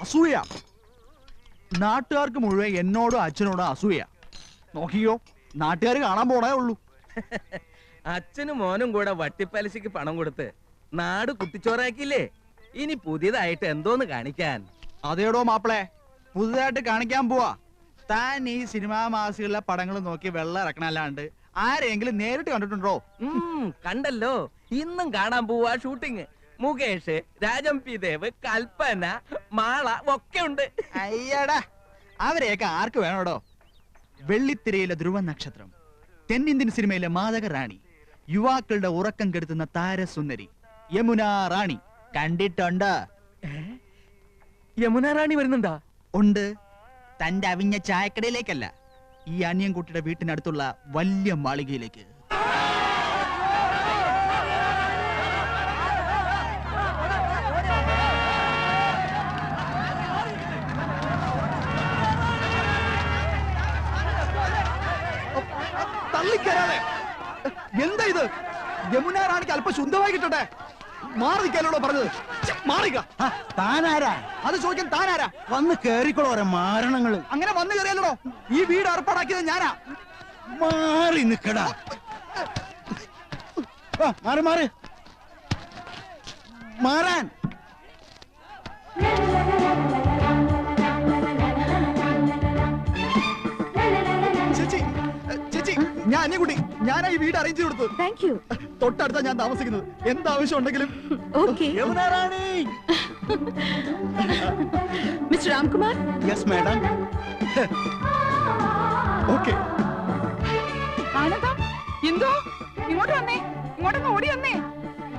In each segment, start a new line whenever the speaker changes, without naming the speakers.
അസൂയ. നാട്ടുകാർക്ക് മുഴുവൻ എന്നോടും അച്ഛനോടും അസൂയ. നോക്കിയോ, നാട്ടുകാർ കാണാൻ പോണേ ഉള്ളൂ.
അച്ഛനും മോനും കൂടെ വട്ടിപ്പലിശക്ക് പണം കൊടുത്ത് നാട് കുട്ടിച്ചോറാക്കിയില്ലേ? ഇനി പുതിയതായിട്ട് എന്തോന്ന് കാണിക്കാൻ?
അതേടോ മാപ്പിളെ, പുതുതായിട്ട് കാണിക്കാൻ പോവാ. താൻ ഈ സിനിമാ മാസികളിലെ പടങ്ങൾ നോക്കി വെള്ളം ഇറക്കണല്ലാണ്ട് ആരെങ്കിലും നേരിട്ട് കണ്ടിട്ടുണ്ടോ?
കണ്ടല്ലോ, ഇന്നും കാണാൻ പോവാ ഷൂട്ടിങ്. മുകേഷ്, രാജം പി ദേവ്, കൽപ്പന, മാള ഒക്കെ ഉണ്ട്.
അയ്യടാ, അവരെയൊക്കെ ആർക്ക് വേണോടോ? വെള്ളിത്തിരയിലെ ധ്രുവ നക്ഷത്രം, തെന്നിന്ത്യൻ സിനിമയിലെ മാതക റാണി, യുവാക്കളുടെ ഉറക്കം കെടുത്തുന്ന താരസുന്ദരി യമുന റാണി കണ്ടിട്ടുണ്ട്?
യമുന റാണി വരുന്നുണ്ടാ?
ഉണ്ട്. തന്റെ അവിഞ്ഞ ചായക്കടയിലേക്കല്ല, ഈ അനിയൻകുട്ടിയുടെ വീട്ടിനടുത്തുള്ള വലിയ മാളികയിലേക്ക്. തള്ളിക്കരാതെ. എന്താ ഇത്? യമുന റാണിക്ക് അല്പം ശുദ്ധമായി കിട്ടട്ടെ. മാറിക്കാനോടോ പറഞ്ഞത്? മാറിക്ക.
താനാരാ?
അത് ചോദിക്കാൻ താനാരാ?
വന്ന് കേറിക്കോളോ മാരണങ്ങള്.
അങ്ങനെ വന്നു കയറിയല്ലോ. ഈ വീട് ഏർപ്പാടാക്കിയത് ഞാനാ.
മാറി നിക്കടാ. മാറി മാറി മാറാൻ.
ചേച്ചി, ചേച്ചി, ഞാൻ അനിയൻകുട്ടി. ഞാനാ ഈ വീട് അറേഞ്ച് കൊടുത്തു.
Thank you.
തൊട്ടടുത്താ ഞാൻ താമസിക്കുന്നത്. എന്താവശ്യം ഉണ്ടെങ്കിലും.
Okay.
Yamuna Rani.
Mister Ramkumar.
Yes madam.
Okay.
ആനന്ദം, എന്തോ ഇങ്ങോട്ട് വന്നേ, ഇങ്ങോട്ടൊന്ന് ഓടി വന്നേ.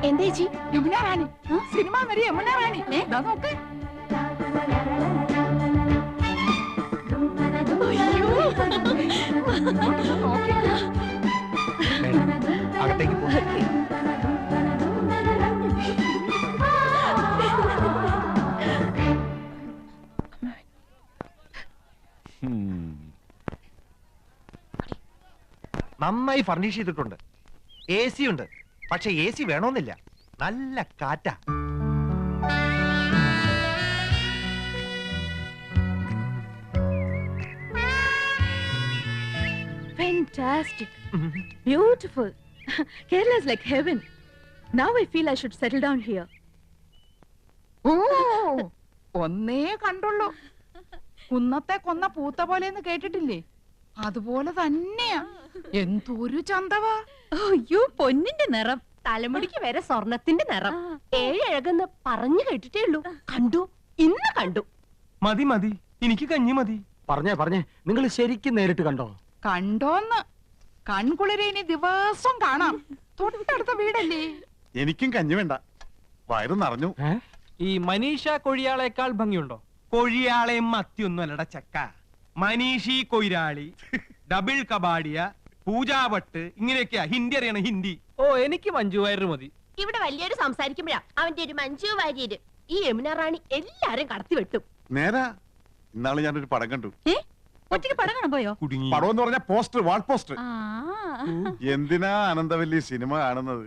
എന്താ ചേച്ചി?
യമുന റാണി, സിനിമ നടി യമുന റാണി. ദാ നോക്ക്. ഇങ്ങോട്ടൊന്ന് നോക്ക്.
അകത്തേക്ക് പോ.
നന്നായി ഫർണിഷ് ചെയ്തിട്ടുണ്ട്. എ സി ഉണ്ട്, പക്ഷെ എ സി വേണമെന്നില്ല. നല്ല കാറ്റാ.
Fantastic. Beautiful. Kerala is like heaven. Now I feel I should settle down here.
ഓ, ഒന്നേ കണ്ടുള്ളൂ. കുന്നത്തെ കൊന്ന പൂത്ത പോലെന്ന് കേട്ടിട്ടില്ലേ? അതുപോലെ തന്നെയാ. എന്തൊരു ചന്തവാ.
അയ്യോ, പൊന്നിന്റെ നിറം.
തലമുടിക്ക് വരെ സ്വർണത്തിന്റെ നിറം. ഏഴഴകെന്ന് പറഞ്ഞു കേട്ടിട്ടേ ഉള്ളൂ. കണ്ടു, ഇന്ന് കണ്ടു.
മതി മതി, എനിക്ക് കഞ്ഞി മതി.
പറഞ്ഞേ നിങ്ങൾ ശരിക്കും നേരിട്ട് കണ്ടോ?
കണ്ടോന്ന്? കൺകുളിരെ ഇനി ദിവസം കാണാം. തൊട്ടടുത്ത വീടല്ലേ.
എനിക്കും കഞ്ഞി വേണ്ട, വയറ് നിറഞ്ഞു.
ഈ മനീഷ കൊഴിയാളേക്കാൾ ഭംഗിയുണ്ടോ? കൊഴിയാളെയും മത്തിയൊന്നും അല്ലട ചക്ക. മനീഷി കൊയിരാളി, ഡബിൾ കബാഡിയ, പൂജാവട്ട്, ഇങ്ങനെയൊക്കെയാ ഹിന്ദി അറിയണം, ഹിന്ദി. ഓ, എനിക്ക് മഞ്ജു വാര്യർ മതി.
ഇവിടെ വലിയൊരു സംസാരിക്കുമ്പോഴാ അവന്റെ ഒരു മഞ്ജു വാര്യര്. ഈ യമുന റാണി എല്ലാരും കടത്തി വെട്ടും.
നേരാ. ഇന്നാള് ഞാനൊരു പടം കണ്ടു.
ഒറ്റയ്ക്ക് പടം കാണാൻ പോയോ?
പടം എന്ന് പറഞ്ഞ പോസ്റ്റർ, വാൾ പോസ്റ്റർ. എന്തിനാ അനന്തവല്ലി സിനിമ കാണുന്നത്?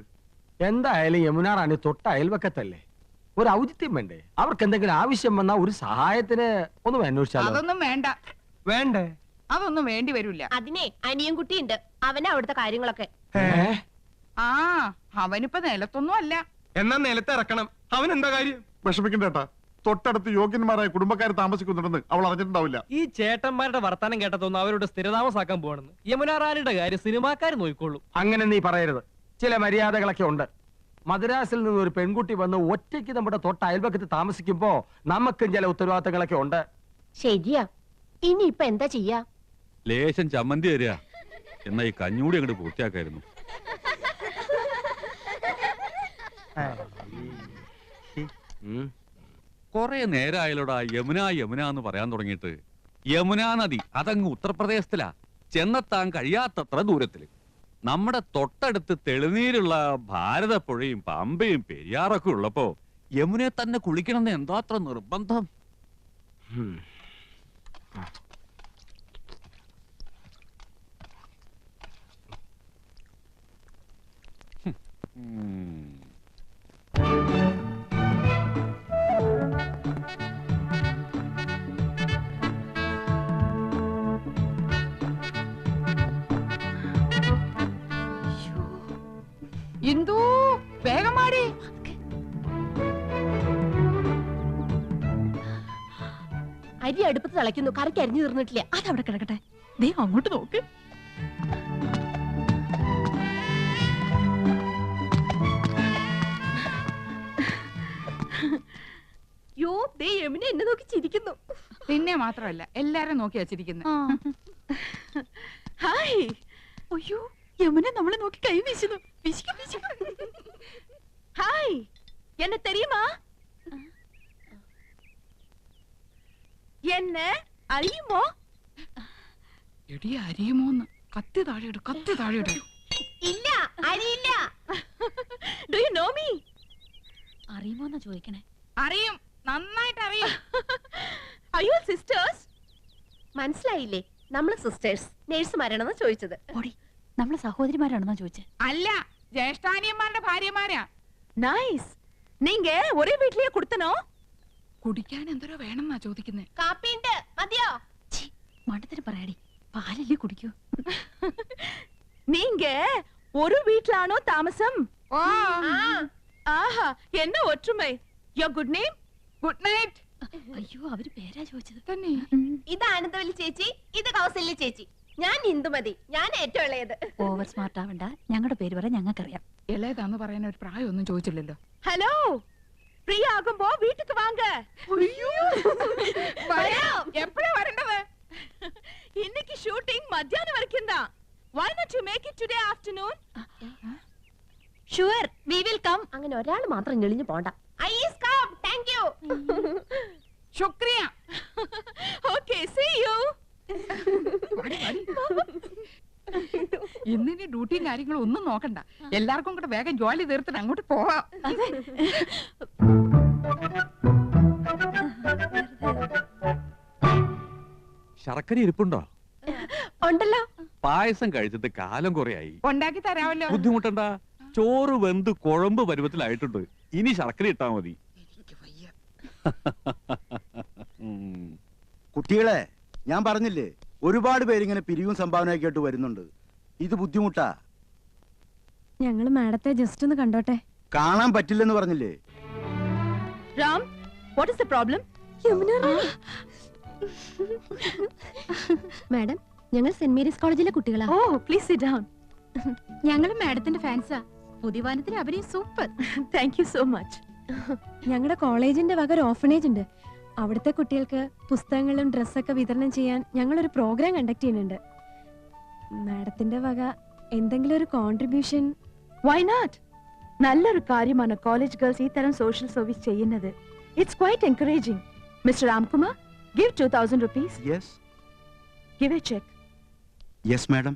എന്തായാലും യമുന റാണി തൊട്ട അയൽവക്കത്തല്ലേ, ഒരു ഔചിത്യം വേണ്ടേ? അവർക്ക് എന്തെങ്കിലും ആവശ്യം വന്നാ ഒരു സഹായത്തിന് ഒന്ന് അന്വേഷിച്ചാലോ?
അതൊന്നും വേണ്ട.
വേണ്ടേ?
അതൊന്നും വേണ്ടി വരില്ല.
അതിനെ അനിയൻകുട്ടിയുണ്ട്, അവനാ അവിടുത്തെ കാര്യങ്ങളൊക്കെ.
ആ, അവനിപ്പോ നിലത്തൊന്നും അല്ല.
എന്നാ നിലത്ത് ഇറക്കണം. അവൻ എന്താ കാര്യം?
വിഷമിക്കണ്ടേട്ടാ, തൊട്ടടുത്ത് യോഗ്യന്മാരായ കുടുംബക്കാർ താമസിക്കുന്നുണ്ടെന്ന് അവൾ അറിഞ്ഞിട്ടുണ്ടാവില്ല.
ഈ ചേട്ടന്മാരുടെ വർത്താനം കേട്ടതൊന്നും അവരുടെ സ്ഥിരതാമസാക്കാൻ പോകണമെന്ന്. യമുന റാണിയുടെ കാര്യം സിനിമാക്കാർ നോക്കിക്കോളൂ.
അങ്ങനെ നീ പറയരുത്. ചില മര്യാദകളൊക്കെ ഉണ്ട്. മദ്രാസിൽ നിന്ന് ഒരു പെൺകുട്ടി വന്ന് ഒറ്റയ്ക്ക് നമ്മുടെ തൊട്ട അയൽവക്കത്ത് താമസിക്കുമ്പോ നമുക്കും ചില ഉത്തരവാദിത്തങ്ങളൊക്കെ ഉണ്ട്.
ശരിയാ. ഇനിയിപ്പൊ എന്താ ചെയ്യാ?
ലേശം ചമ്മന്തി തരിക. എന്നാ ഈ കഞ്ഞൂടി അങ്ങോട്ട് പൂർത്തിയാക്കായിരുന്നു. കൊറേ നേരമായാലോടാ യമുന യമുന എന്ന് പറയാൻ തുടങ്ങിയിട്ട്. യമുനാ നദി അതങ്ങ് ഉത്തർപ്രദേശത്തിലാ, ചെന്നെത്താൻ കഴിയാത്തത്ര ദൂരത്തില്. നമ്മുടെ തൊട്ടടുത്ത് തെളിനീരുള്ള ഭാരതപ്പുഴയും പമ്പയും പെരിയാറൊക്കെ ഉള്ളപ്പോ യമുനെ തന്നെ കുളിക്കണമെന്ന് എന്താ അത്ര നിർബന്ധം?
അരി അടുപ്പത്ത് തിളയ്ക്കുന്നു, കറിക്ക് അരിഞ്ഞു തീർന്നിട്ടില്ല.
അതവിടെ കിടക്കട്ടെ. ദേ അങ്ങോട്ട് നോക്ക്.
യോ, ദേ യമുന എന്നെ നോക്കി ചിരിക്കുന്നു.
പിന്നെ മാത്രമല്ല എല്ലാരും നോക്കി വച്ചിരിക്കുന്നു.
ഹായ്. അയ്യോ, യമുന നമ്മളെ നോക്കി കൈ വീശുന്നു. ഹായ്, എന്നെ തെരിയുമാ? എന്നെ അറിയുമോ?
എടി അരിയുമോന്ന്? കത്തി താഴെയിട്, കത്തി താഴെയിട്.
ഇല്ല, അരിയില്ല.
Do you know me? അറിയുമോന്നാ ചോദിക്കണേ.
അറിയും, നന്നായിട്ട് അറിയും.
Are you sisters?
മനസ്സിലായില്ലേ? നമ്മള് സിസ്റ്റേഴ്സ്, നേഴ്സുമാരാണെന്ന് ചോദിച്ചത്.
ഓടി, നമ്മള് സഹോദരിമാരാണെന്നാ ചോദിച്ചേ.
അല്ല, ജ്യേഷ്ഠാനിയന്മാരുടെ ഭാര്യമാരാ.
നൈസ്. നീങ്ക ഒരേ വീട്ടിലേ കൊടുത്തനോ?
കുടിക്കാൻ എന്തോരോ വേണമെന്നാ ചോദിക്കുന്നേ.
കാപ്പിണ്ട്, മതിയോ?
മണ്ടത്തിന് പറയാടി, പാലല്ലേ കുടിക്കൂ. നീങ്ക ഒരു വീട്ടിലാണോ താമസം?
ഓ,
ആഹാ, എന്നെ ഒറ്റുമൈ. Your good name?
Good night.
അയ്യോ, അവര് പേരാ ചോദിച്ചത്.
തന്നെ.
ഇത് ആനന്ദവല്ലി ചേച്ചി, ഇത് കൗസല്യ ചേച്ചി. ഞാൻ ഇന്ദുമതി, ഞാൻ ഏറ്റവും ഇളയത്.
ഓവർ സ്മാർട്ട് ആവണ്ട, ഞങ്ങളുടെ പേര് പറയാൻ ഞങ്ങൾക്കറിയാം.
ഇളയതാന്ന് പറയാൻ ഒരു പ്രായമൊന്നും ചോദിച്ചില്ലല്ലോ.
ഹലോ, ഫ്രീ ആകുമ്പോ വീട്ടിക്ക് വാങ്ക.
എപ്പോഴാ വരേണ്ടത്?
இன்னைக்கு ஷூட்டிங் மத்தியானம் வரைக்கும் தான். Why not you make it today afternoon? Sure, we will come.
അങ്ങനെ ഒരാൾ മാത്രം ഞെളിഞ്ഞു പോണ്ട. I is come, thank you.
ശുക്രിയ.
Okay, see you.
ഇന്നിനി ഡ്യൂട്ടിയും കാര്യങ്ങളും ഒന്നും നോക്കണ്ട. എല്ലാവർക്കും കൂടെ വേഗം ജോലി തീർത്തിട്ട് അങ്ങോട്ട് പോവാം.
ശർക്കര ഇരിപ്പുണ്ടോ?
ഉണ്ടല്ലോ.
പായസം കഴിച്ചിട്ട് കാലം കുറയായി.
ഉണ്ടാക്കി തരാമല്ലോ.
ബുദ്ധിമുട്ടണ്ട, ചോറ് വെന്ത് കുഴമ്പ് പരുവത്തിലായിട്ടുണ്ട്. ഇനി ശർക്കര ഇട്ടാ മതി.
കുട്ടികളെ, ഞാൻ പറഞ്ഞില്ലേ, ഒരുപാട് പേരിങ്ങനെ പിരിവും സംഭാവനയൊക്കെ ആയിട്ട് വരുന്നുണ്ട്. ഇത് ബുദ്ധിമുട്ടാ.
ഞങ്ങള് മാഡത്തെ ജസ്റ്റ് ഒന്ന് കണ്ടോട്ടെ.
കാണാൻ പറ്റില്ലെന്ന് പറഞ്ഞില്ലേ?
Ram, what is the problem?
Madam, ഞങ്ങൾ സെന്റ് മേരീസ് കോളേജിലെ കുട്ടികളാ.
Oh, please sit down.
ഞങ്ങൾ മാഡത്തിന്റെ ഫാൻസാ. പുതിയ വാനത്തിലെ അഭിനയം super.
Thank you so much.
ഞങ്ങളുടെ കോളേജിന്റെ വക ഒരു ഓർഫനേജ് ഉണ്ട്. അവിടുത്തെ കുട്ടികൾക്ക് പുസ്തകങ്ങളും ഡ്രസ്സൊക്കെ വിതരണം ചെയ്യാൻ ഞങ്ങളൊരു പ്രോഗ്രാം കണ്ടക്ട് ചെയ്യുന്നുണ്ട്. മാഡത്തിന്റെ വക എന്തെങ്കിലും ഒരു കോൺട്രിബ്യൂഷൻ?
Why not? നല്ലൊരു കാര്യമാണ് കോളേജ് ഗേൾസ് ഈ തരം സോഷ്യൽ സർവീസ് ചെയ്യുന്നത്. It's quite encouraging. Mr. Ramkumar, give 2000 rupees.
Yes.
Give a check.
Yes, madam.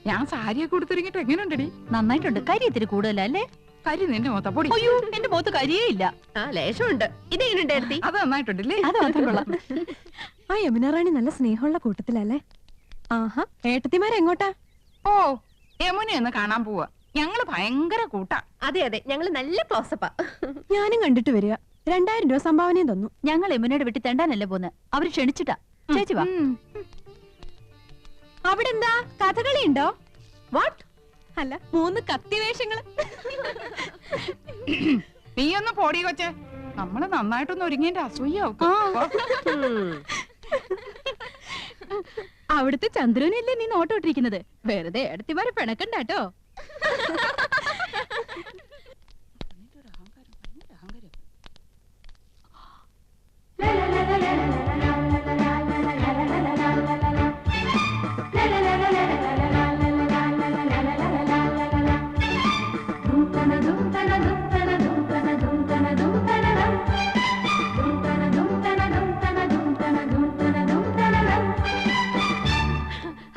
ഞാൻ സാരിയൊക്കെ കൊടുത്തിറങ്ങിട്ട് എങ്ങനെയുണ്ടടി?
നന്നായിട്ടുണ്ട്. കരി ഇത്തിരി കൂടുതലല്ലേ?
കരി നിന്റെ മൊത്ത പൊടി.
അയ്യോ, എന്റെ മുഖത്ത് കരിയേ ഇല്ല.
ആ, ലേശമുണ്ട്. ഇതെങ്ങനെയുണ്ട്?
അത് നന്നായിട്ടുണ്ടല്ലേ?
അത് മാത്രം കൊള്ളാം.
ആ യമുന റാണി നല്ല സ്നേഹമുള്ള കൂട്ടത്തിലല്ലേ? ആഹാ, ഏട്ടത്തിമാരെങ്ങോട്ടാ?
ഓ, യമുനെ ഒന്ന് കാണാൻ പോവാ. ഞങ്ങള് ഭയങ്കര കൂട്ടാ.
അതെ അതെ, ഞങ്ങള് നല്ല ക്ലോസപ്പാ. ഞാനും കണ്ടിട്ട് വരിക. 2000 രൂപ സംഭാവനയും തന്നു.
ഞങ്ങൾ യമുനയുടെ വീട്ടിൽ തെണ്ടാനല്ലേ പോന്ന്. അവര് ക്ഷണിച്ചിട്ടാ. ചേച്ചി വാ.
അവിടെ എന്താ കഥകളി ഉണ്ടോ?
വാട്ട്?
അല്ല, 3 കത്തിവേഷങ്ങള്.
നീ ഒന്ന് പോടി കൊച്ചേ. നമ്മള് നന്നായിട്ടൊന്ന് ഒരുങ്ങിന്റെ അസൂയാവും.
അവിടുത്തെ ചന്ദ്രനല്ലേ നീ നോട്ടോട്ടിരിക്കുന്നത്? വെറുതെ എടുത്തിമാരെ പിണക്കണ്ടാട്ടോ.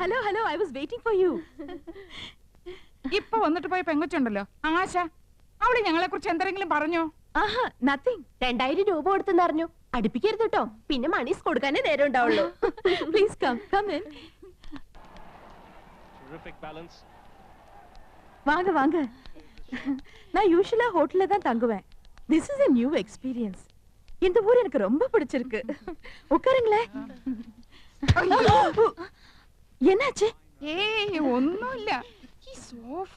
Hello hello, I was waiting for you.
ഇപ്പൊ വന്നിട്ട് പോയ പെങ്കൊച്ചുണ്ടല്ലോ ആശ, അവള് ഞങ്ങളെ കുറിച്ച് എന്തെങ്കിലും പറഞ്ഞോ?
ആഹാ, നത്തിങ്. 2000 രൂപ കൊടുത്തെന്ന് അറിഞ്ഞു. അടുപ്പിക്കരുത് കേട്ടോ, പിന്നെ മണീസ് കൊടുക്കാനേ നേരം ഉണ്ടാവുള്ളൂ.
Please come in. வாங்க வாங்க. நான் யூசுவலா ஹோட்டல்ல தான் தங்குவேன். This is a new experience. இந்த ஊர் எனக்கு ரொம்ப பிடிச்சிருக்கு. உட்காருங்களே. என்னாச்சு?
ഏയ് ഒന്നുമില്ല. ഈ സോഫ,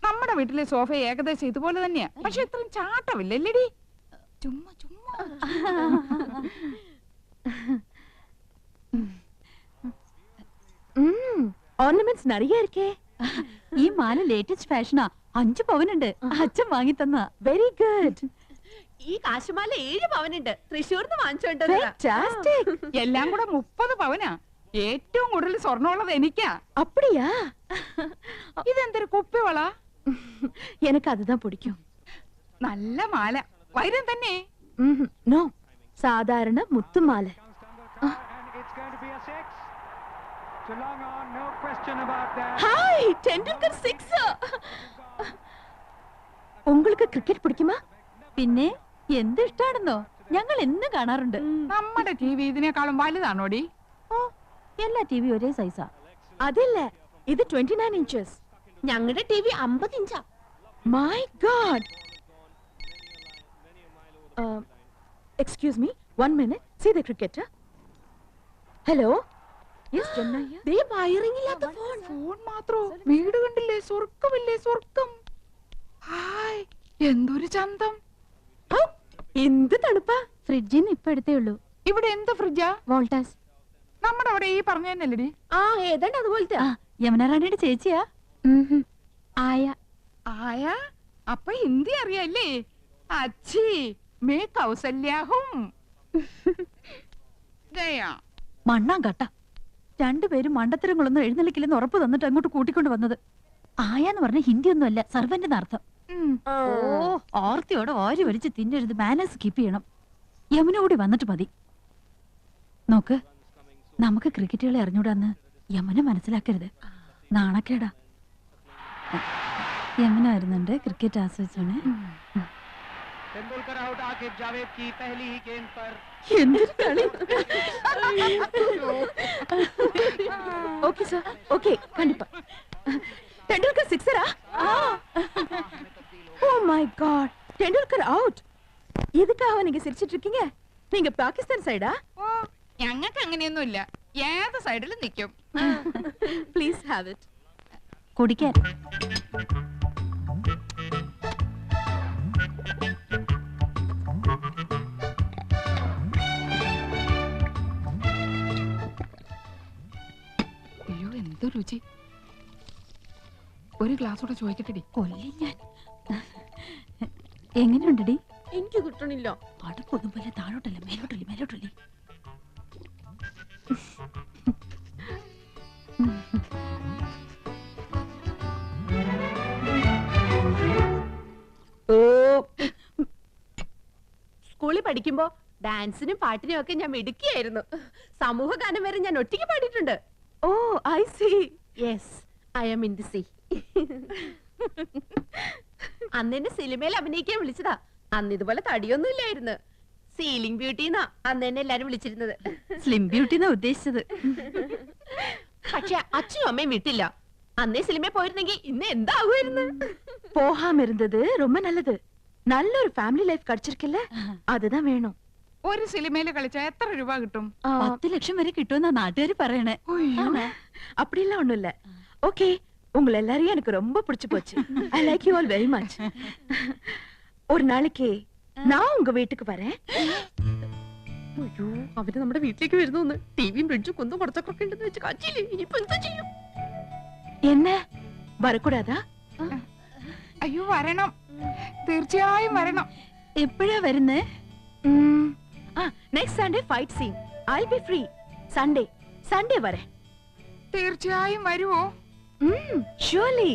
നമ്മുടെ വീട്ടിലെ സോഫ ഏകദേശം ഇതുപോലെ തന്നെയാ. പക്ഷെ ഇത്രയും ചാട്ടമില്ലല്ലേടി? ചുമ്മാ ചുമ്മാ
ഓർണമെന്റ്സ് நிறைய இருக்கே.
ഈ മാല ലേറ്റസ്റ്റ് ഫാഷനാ. 5 പവനുണ്ട്. അച്ഛൻ വാങ്ങി തന്ന.
Very good.
ഈ കാശുമാല 7 പവനുണ്ട്. തൃശ്ശൂർന്ന് വാങ്ങിച്ചോണ്ട്
ഫാന്റാസ്റ്റിക്.
എല്ലാം കൂടെ 30 പവനാ. ഏറ്റവും കൂടുതൽ സ്വർണ്ണമുള്ളത് എനിക്കാ.
அப்படியா?
ഇതെന്തൊരു കുപ്പിവള?
எனக்கு அதுதான் பிடிக்கும்.
നല്ല മാല. വൈരം തന്നെ?
നോ, സാധാരണ മുത്തുമാല. ஹாய், டெண்டுல்கர் 6. உங்களுக்கு ക്രിക്കറ്റ് പിടിക്കുമാ?
പിന്നെ എന്ത് ഇഷ്ടാണെന്നോ, ഞങ്ങൾ എന്ന് കാണാറുണ്ട്.
നമ്മുടെ ടിവി ഇതിനേക്കാളും വലുതാണോടി?
ഓ, എല്ലാ ടിവി ഒരേ സൈസാ.
അതില്ല, ഇത് 29 ഇഞ്ചസ്.
ഞങ്ങളുടെ ടിവി 50 ഇഞ്ചാ.
My god. Excuse me, 1 minute. See the cricketer. Hello. Yes, Jannaya.
ദേ വയറിംഗ് ഇല്ലാത്ത ഫോൺ.
ഫോൺ മാത്രോ? വീട് കണ്ടില്ലേ? സ്വർഗമില്ലേ? സ്വർഗം. ഹായ്, എന്തൊരു ചന്തം.
എന്ത് തണുപ്പാ.
ഫ്രിഡ്ജിന്ന് ഇപ്പൊ എടുത്തേ ഉള്ളൂ.
ഇവിടെ എന്ത് ഫ്രിഡ്ജാ?
വോൾട്ടാസ്.
നമ്മുടെ അവിടെ ഈ പറഞ്ഞ തന്നെയല്ലേടി?
ആ, ഏതാണ്ട് അതുപോലത്തെ.
യമുന റാണിയുടെ ചേച്ചിയാ. ആയ.
ആയ? അപ്പൊ ഹിന്ദി അറിയാല്ലേ? അച്ഛി മേ കൗസല്യാഹും. ഗയാ.
മണ്ണാൻ കട്ട. രണ്ടുപേരും മണ്ടത്തരങ്ങളൊന്നും എഴുന്നള്ളിക്കില്ലെന്ന് ഉറപ്പ് തന്നിട്ട് അങ്ങോട്ട് കൂട്ടിക്കൊണ്ട് വന്നത്. ആയാന്ന് പറഞ്ഞ ഹിന്ദി ഒന്നുമല്ല, സർവന്റിന് അർത്ഥം. ഓ, ഓർത്തിയോടെ വാരി വലിച്ച് തിന്നരുത്. മാനേഴ്സ് കീപ്പ് ചെയ്യണം. യമുന കൂടി വന്നിട്ട് മതി. നോക്ക്, നമുക്ക് ക്രിക്കറ്റുകളെ അറിഞ്ഞൂടാന്ന് യമുന മനസ്സിലാക്കരുത്. നാണക്കേടാ. യമുന വരുന്നുണ്ട്. ക്രിക്കറ്റ് ആസ്വദിച്ചോണേ. എന്തൊരു കളി.
ஓகே சார், ஓகே, கண்டிப்பா. டெண்டுல்கர் 6-ஆ? Oh my god, Tendulkar out. எதுக்காக நீங்க சிரிச்சிட்டு இருக்கீங்க? நீங்க பாகிஸ்தான் சைடா?
ഓ, ഞങ്ങൾക്ക് അങ്ങനെയൊന്നുമില്ല. ഏത് സൈഡിലും നിൽക്കും.
Please have it.
കുടിക്കാൻ.
അയ്യോ, എന്ത് രുചി. ഒരു ഗ്ലാസ് കൂടെ ചോദിക്കട്ടെടി.
കൊല്ലി ഞാൻ. എങ്ങനെയുണ്ടടി?
എനിക്ക് കിട്ടണില്ല.
അടുപ്പൊന്നും പോലെ താഴോട്ടല്ല, മേലോട്ടല്ലേ, മേലോട്ടല്ലേ.
സ്കൂളിൽ പഠിക്കുമ്പോ ഡാൻസിനും പാട്ടിനും ഒക്കെ ഞാൻ മിടുക്കിയായിരുന്നു. സമൂഹ ഗാനം വരെ ഞാൻ ഒറ്റയ്ക്ക് പാടിയിട്ടുണ്ട്.
Oh, I see.
Yes, I am in the sea. അന്ന് എന്നെ സിനിമയിൽ അഭിനയിക്കാൻ വിളിച്ചതാ. അന്ന് ഇതുപോലെ തടിയൊന്നും ഇല്ലായിരുന്നു. സീലിംഗ് ബ്യൂട്ടിന്നാ അന്ന് എന്നെ എല്ലാരും വിളിച്ചിരുന്നത്.
സ്ലിം ബ്യൂട്ടിന്നാ ഉദ്ദേശിച്ചത്.
പക്ഷെ അച്ഛനും അമ്മയും വിട്ടില്ല. അന്നേ സിനിമയിൽ പോയിരുന്നെങ്കിൽ ഇന്ന് എന്താകുമായിരുന്നു.
போகாம இருந்தது ரொம்ப நல்லது. நல்ல ஒரு ஃபேமிலி லைஃப் கிடைச்சிருக்குல்ல, அதுதான் வேணும்.
ഒരു സിനിമയില് കളിച്ചാ എത്ര രൂപ കിട്ടും?
10 ലക്ഷം വരെ കിട്ടുമെന്നാ നാട്ടുകാർ പറയണേ.
அப்படிலாம் ஒண்ணும் இல்ல. ஓகே, உங்களை எல்லாரையும் எனக்கு ரொம்ப பிடிச்சு போச்சு. I like you all very much. ஒரு நாளைக்கு நான் உங்க வீட்டுக்கு வரேன்.
അയ്യോ, അവര് നമ്മുടെ വീട്ടിലേക്ക് വരുന്നു. ടിവിയും ഫ്രിഡ്ജും കൊന്നും കുറച്ചൊക്കെ ഉണ്ടെന്ന് വെച്ച് കാച്ചില്ലേ. ഇനിയിപ്പോ എന്താ ചെയ്യും?
என்ன வரக்கூடாதா?
അയ്യോ, വരണം. തീർച്ചയായും വരണം.
എപ്പോഴാ വരുന്നേ?
Next Sunday fight scene. I be free. Sunday വരെ.
തീർച്ചയായും വരുവോ?
ഷുവർലി.